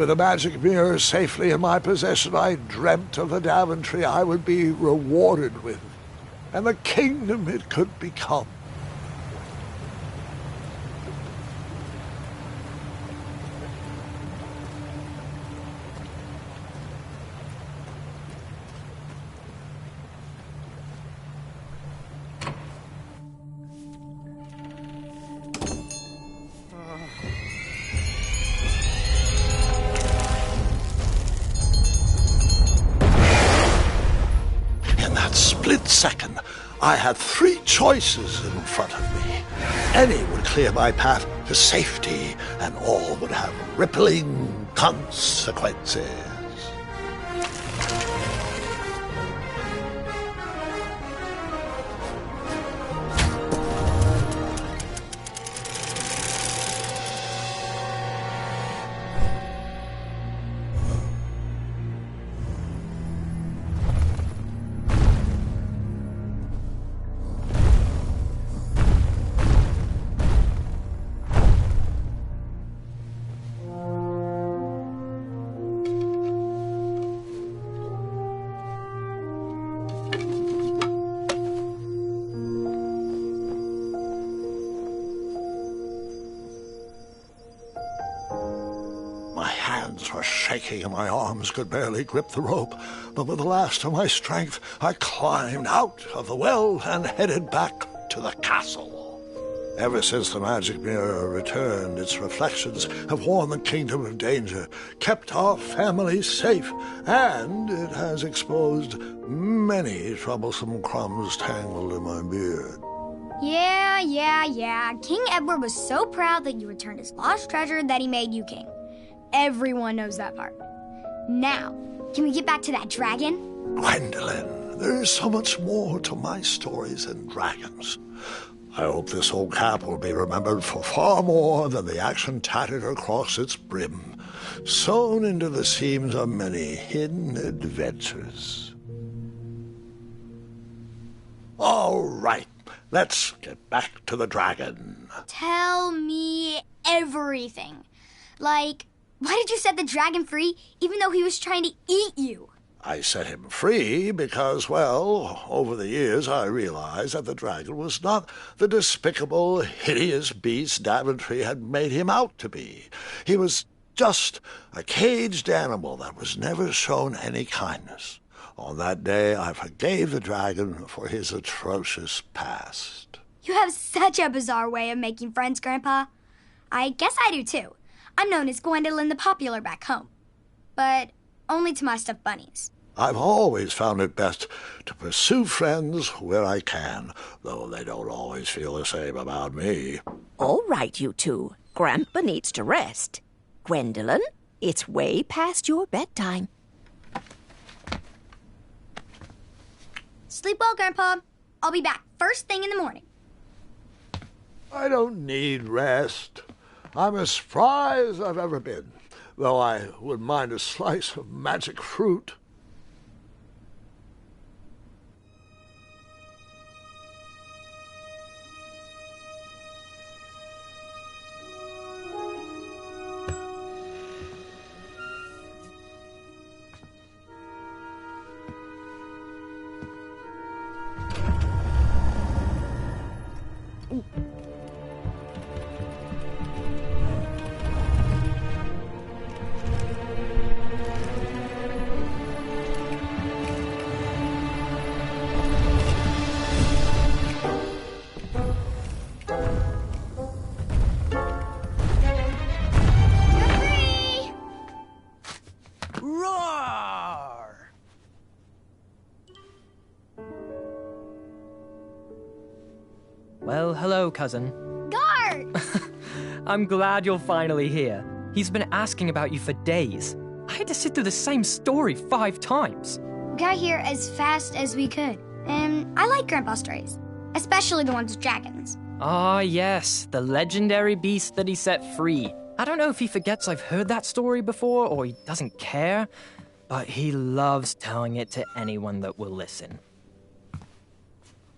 With the magic mirror safely in my possession, I dreamt of the Daventry I would be rewarded with, and the kingdom it could become. Second, I had three choices in front of me. Any would clear my path to safety, and all would have rippling consequences. Were shaking and my arms could barely grip the rope, but with the last of my strength I climbed out of the well and headed back to the castle. Ever since the magic mirror returned, its reflections have warned the kingdom of danger, kept our family safe, and it has exposed many troublesome crumbs tangled in my beard. Yeah. King Edward was so proud that you returned his lost treasure that he made you king. Everyone knows that part. Now, can we get back to that dragon? Gwendolyn, there is so much more to my stories than dragons. I hope this old cap will be remembered for far more than the action tattered across its brim, sewn into the seams of many hidden adventures. All right, let's get back to the dragon. Tell me everything. Like, why did you set the dragon free even though he was trying to eat you? I set him free because, well, over the years I realized that the dragon was not the despicable, hideous beast Daventry had made him out to be. He was just a caged animal that was never shown any kindness. On that day, I forgave the dragon for his atrocious past. You have such a bizarre way of making friends, Grandpa. I guess I do, too. I'm known as Gwendolyn the Popular back home, but only to my stuffed bunnies. I've always found it best to pursue friends where I can, though they don't always feel the same about me. All right, you two. Grandpa needs to rest. Gwendolyn, it's way past your bedtime. Sleep well, Grandpa. I'll be back first thing in the morning. I don't need rest. I'm as spry as I've ever been, though I wouldn't mind a slice of magic fruit. Well, hello, cousin. Gart! I'm glad you're finally here. He's been asking about you for days. I had to sit through the same story 5 times. We got here as fast as we could, and I like Grandpa's stories, especially the ones with dragons. Ah, yes, the legendary beast that he set free. I don't know if he forgets I've heard that story before or he doesn't care, but he loves telling it to anyone that will listen.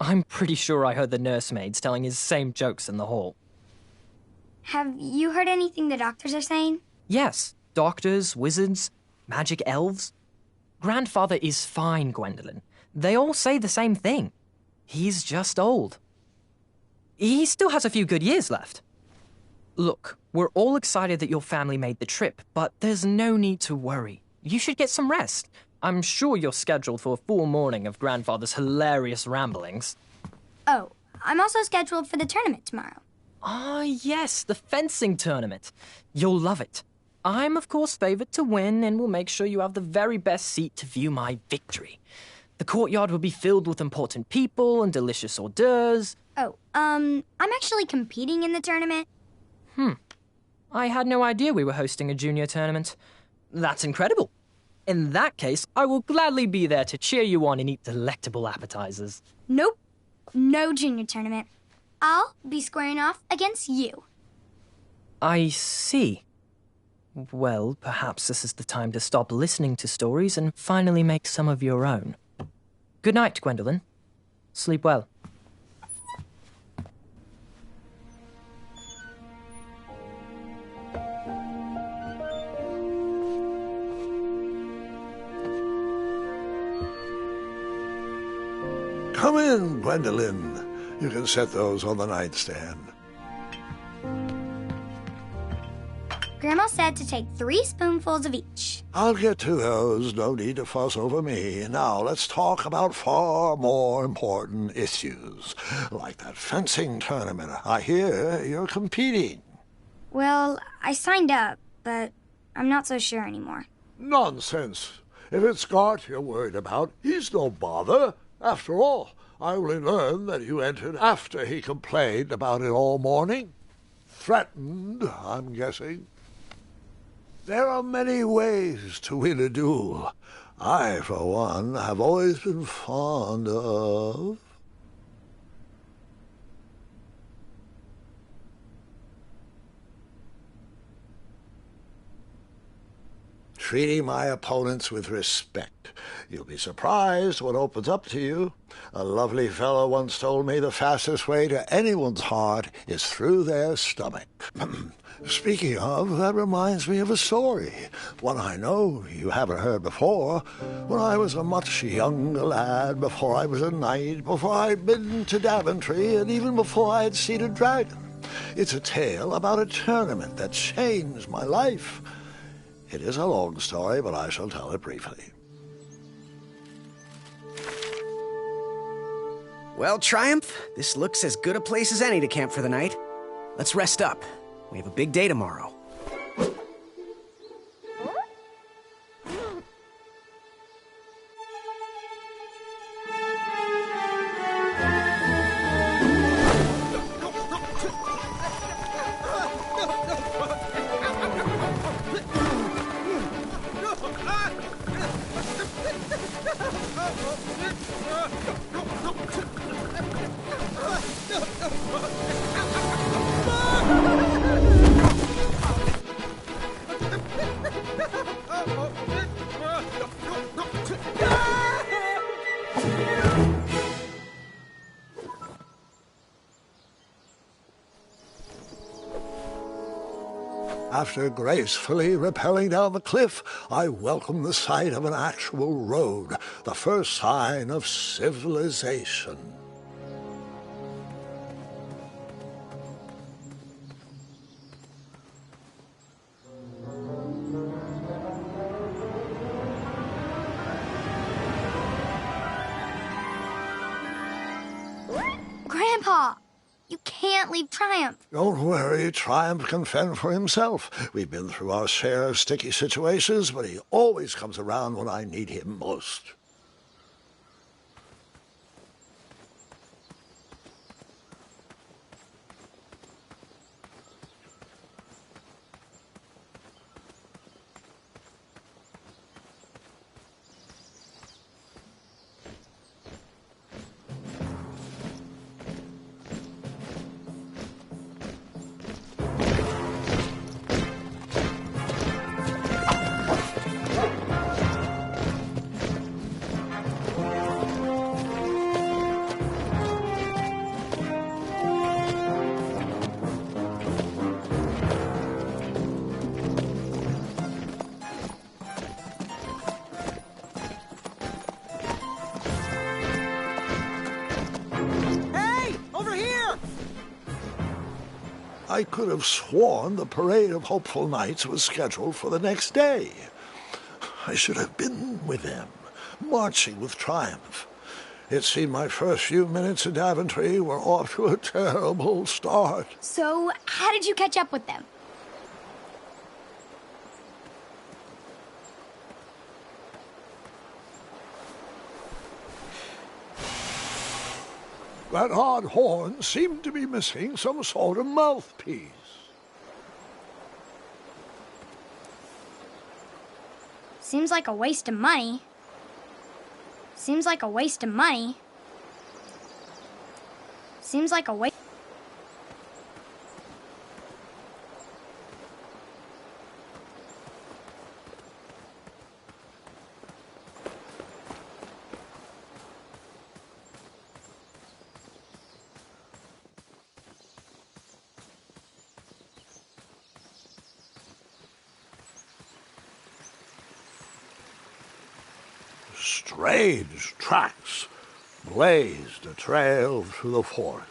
I'm pretty sure I heard the nursemaids telling his same jokes in the hall. Have you heard anything the doctors are saying? Yes, doctors, wizards, magic elves. Grandfather is fine, Gwendolyn. They all say the same thing. He's just old. He still has a few good years left. Look, we're all excited that your family made the trip, but there's no need to worry. You should get some rest. I'm sure you're scheduled for a full morning of Grandfather's hilarious ramblings. Oh, I'm also scheduled for the tournament tomorrow. Ah, yes, the fencing tournament. You'll love it. I'm, of course, favored to win, and will make sure you have the very best seat to view my victory. The courtyard will be filled with important people and delicious hors d'oeuvres. Oh, I'm actually competing in the tournament. I had no idea we were hosting a junior tournament. That's incredible. In that case, I will gladly be there to cheer you on and eat delectable appetizers. Nope, no junior tournament. I'll be squaring off against you. I see. Well, perhaps this is the time to stop listening to stories and finally make some of your own. Good night, Gwendolyn. Sleep well. Come in, Gwendolyn. You can set those on the nightstand. Grandma said to take 3 spoonfuls of each. I'll get to those. No need to fuss over me. Now let's talk about far more important issues, like that fencing tournament. I hear you're competing. Well, I signed up, but I'm not so sure anymore. Nonsense. If it's Gart you're worried about, he's no bother. After all, I only learned that you entered after he complained about it all morning. Threatened, I'm guessing. There are many ways to win a duel. I, for one, have always been fond of... treating my opponents with respect. You'll be surprised what opens up to you. A lovely fellow once told me the fastest way to anyone's heart is through their stomach. Speaking of, that reminds me of a story, one I know you haven't heard before. When I was a much younger lad, before I was a knight, before I'd been to Daventry, and even before I had seen a dragon. It's a tale about a tournament that changed my life. It is a long story, but I shall tell it briefly. Well, Triumph, this looks as good a place as any to camp for the night. Let's rest up. We have a big day tomorrow. After gracefully rappelling down the cliff, I welcomed the sight of an actual road, the first sign of civilization. Grandpa, you can't leave Triumph. Don't worry, Triumph can fend for himself. We've been through our share of sticky situations, but he always comes around when I need him most. I could have sworn the parade of hopeful knights was scheduled for the next day. I should have been with them, marching with triumph. It seemed my first few minutes in Daventry were off to a terrible start. So, how did you catch up with them? That odd horn seemed to be missing some sort of mouthpiece. Seems like a waste of money. Seems like a waste of money. Seems like a waste. Strange tracks blazed a trail through the forest.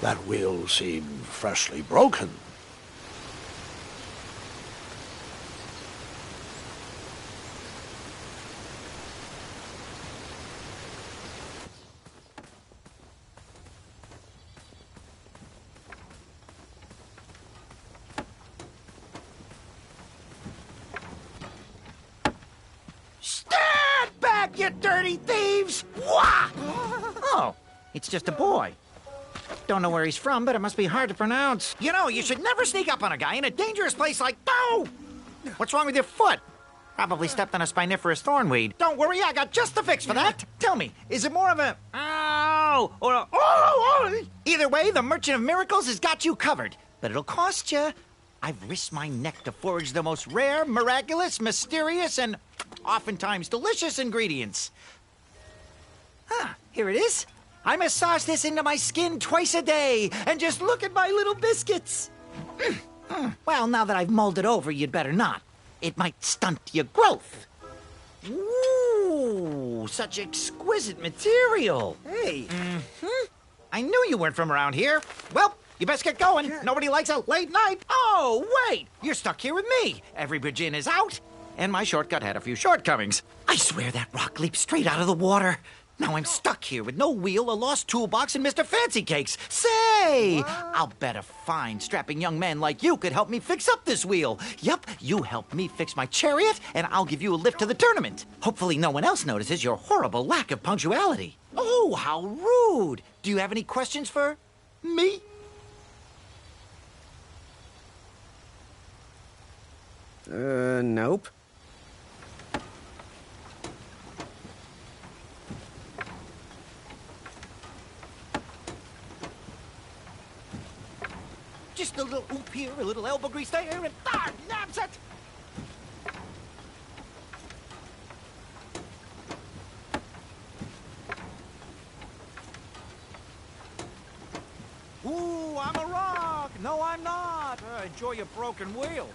That wheel seemed freshly broken. Stand back, you dirty thieves! Wah! Oh, it's just a boy. Don't know where he's from, but it must be hard to pronounce. You know, you should never sneak up on a guy in a dangerous place like... Oh! What's wrong with your foot? Probably stepped on a spiniferous thornweed. Don't worry, I got just the fix for that. Tell me, is it more of a... Ow! Or a... Oh! Either way, the Merchant of Miracles has got you covered. But it'll cost you. I've risked my neck to forage the most rare, miraculous, mysterious, and oftentimes delicious ingredients. Ah, here it is. I massage this into my skin twice a day, and just look at my little biscuits. Well, now that I've mulled it over, you'd better not. It might stunt your growth. Ooh, such exquisite material. Hey. I knew you weren't from around here. Well, you best get going. Nobody likes a late night. Oh, wait, you're stuck here with me. Every bridge in is out, and my shortcut had a few shortcomings. I swear that rock leaped straight out of the water. Now I'm stuck here with no wheel, a lost toolbox, and Mr. Fancy Cakes. Say, I'll bet a fine, strapping young man like you could help me fix up this wheel. Yep, you help me fix my chariot, and I'll give you a lift to the tournament. Hopefully no one else notices your horrible lack of punctuality. Oh, how rude. Do you have any questions for me? Nope. Just a little oop here, a little elbow grease there, and nabs it! enjoy your broken wheel.